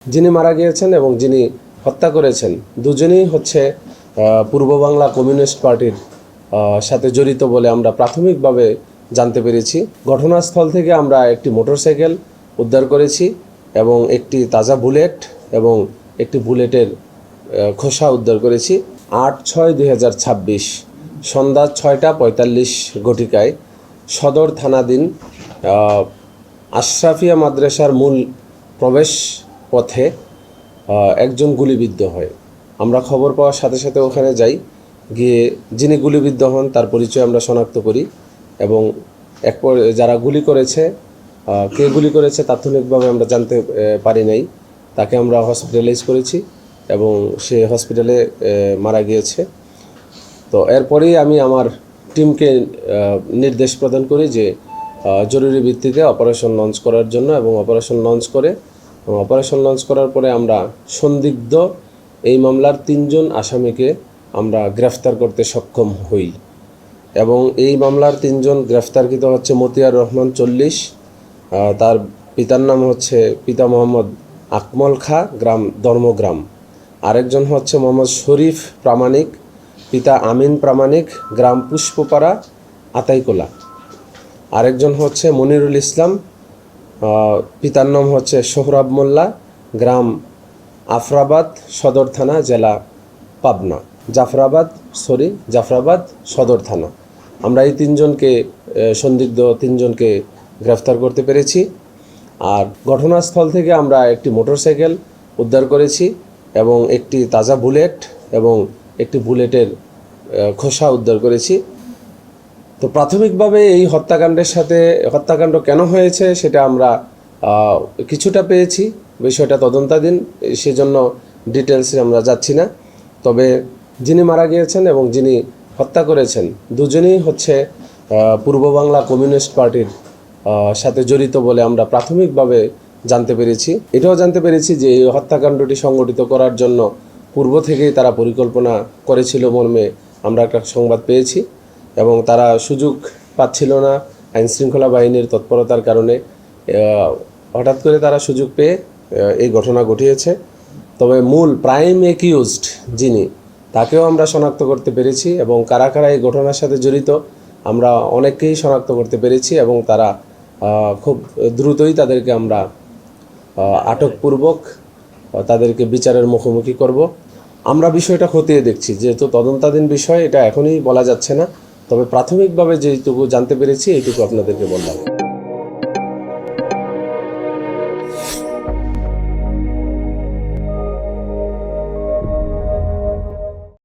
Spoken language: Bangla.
যিনি মারা গিয়েছেন এবং যিনি হত্যা করেছেন দুজনেই হচ্ছে পূর্ব বাংলা কমিউনিস্ট পার্টির সাথে জড়িত বলে আমরা প্রাথমিকভাবে জানতে পেরেছি। ঘটনাস্থল থেকে আমরা একটি মোটরসাইকেল উদ্ধার করেছি এবং একটি তাজা বুলেট এবং একটি বুলেটের খোসা উদ্ধার করেছি। 8/6/2026 সন্ধ্যা 6:45 ঘটিকায় সদর থানাধীন আশরাফিয়া মাদ্রাসার মূল প্রবেশ পথে একজন গুলিবিদ্ধ হয়। আমরা খবর পাওয়ার সাথে সাথে ওখানে যাই, গিয়ে যিনি গুলিবিদ্ধ হন তার পরিচয় আমরা শনাক্ত করি এবং এরপর যারা গুলি করেছে, কে গুলি করেছে তাৎক্ষণিকভাবে আমরা জানতে পারি নাই। তাকে আমরা হসপিটালাইজ করেছি এবং সে হসপিটালে মারা গিয়েছে। তো এরপরেই আমি আমার টিমকে নির্দেশ প্রদান করি যে জরুরি ভিত্তিতে অপারেশন লঞ্চ করার জন্য এবং অপারেশন লঞ্চ করার পরে আমরা সন্দিগ্ধ এই মামলার 3 জন আসামিকে আমরা গ্রেফতার করতে সক্ষম হই এবং এই মামলার 3 জন গ্রেফতারকৃত হচ্ছে মতিয়ার রহমান 40, তার পিতার নাম হচ্ছে পিতা মোহাম্মদ আকমল খা, গ্রাম ধর্মগ্রাম। আরেকজন হচ্ছে মোহাম্মদ শরীফ প্রামাণিক, পিতা আমিন প্রামাণিক, গ্রাম পুষ্পপাড়া আতাইকোলা। আরেকজন হচ্ছে মনিরুল ইসলাম, পিতার নাম হচ্ছে সোহরাব মোল্লা, গ্রাম আফরাবাদ, সদর থানা, জেলা পাবনা। জাফরাবাদ সদর থানা। আমরা এই 3 জনকে সন্দিগ্ধ 3 জনকে গ্রেফতার করতে পেরেছি। আর ঘটনাস্থল থেকে আমরা একটি মোটরসাইকেল উদ্ধার করেছি এবং একটি তাজা বুলেট এবং একটি বুলেটের খোসা উদ্ধার করেছি। তো প্রাথমিকভাবে এই হত্যাকাণ্ড কেন হয়েছে সেটা আমরা কিছুটা পেয়েছি, বিষয়টা তদন্তাধীন, সেজন্য ডিটেলসে আমরা যাচ্ছি না। তবে যিনি মারা গিয়েছেন এবং যিনি হত্যা করেছেন দুজনেই হচ্ছে পূর্ব বাংলা কমিউনিস্ট পার্টির সাথে জড়িত বলে আমরা প্রাথমিকভাবে জানতে পেরেছি। এটাও জানতে পেরেছি যে এই হত্যাকাণ্ডটি সংগঠিত করার জন্য পূর্ব থেকেই তারা পরিকল্পনা করেছিল মর্মে আমরা একটা সংবাদ পেয়েছি এবং তারা সুযোগ পাচ্ছিল না আইনশৃঙ্খলা বাহিনীর তৎপরতার কারণে। হঠাৎ করে তারা সুযোগ পেয়ে এই ঘটনা ঘটিয়েছে। তবে মূল প্রাইম অ্যাকিউজড যিনি, তাকেও আমরা শনাক্ত করতে পেরেছি এবং কারা কারা এই ঘটনার সাথে জড়িত আমরা অনেককেই শনাক্ত করতে পেরেছি এবং তারা খুব দ্রুতই তাদেরকে আমরা আটকপূর্বক তাদেরকে বিচারের মুখোমুখি করব। আমরা বিষয়টা খতিয়ে দেখছি, যেহেতু তদন্তাধীন বিষয়, এটা এখনই বলা যাচ্ছে না। তবে প্রাথমিকভাবে যেটুকু জানতে পেরেছি এইটুকু আপনাদেরকে বললাম।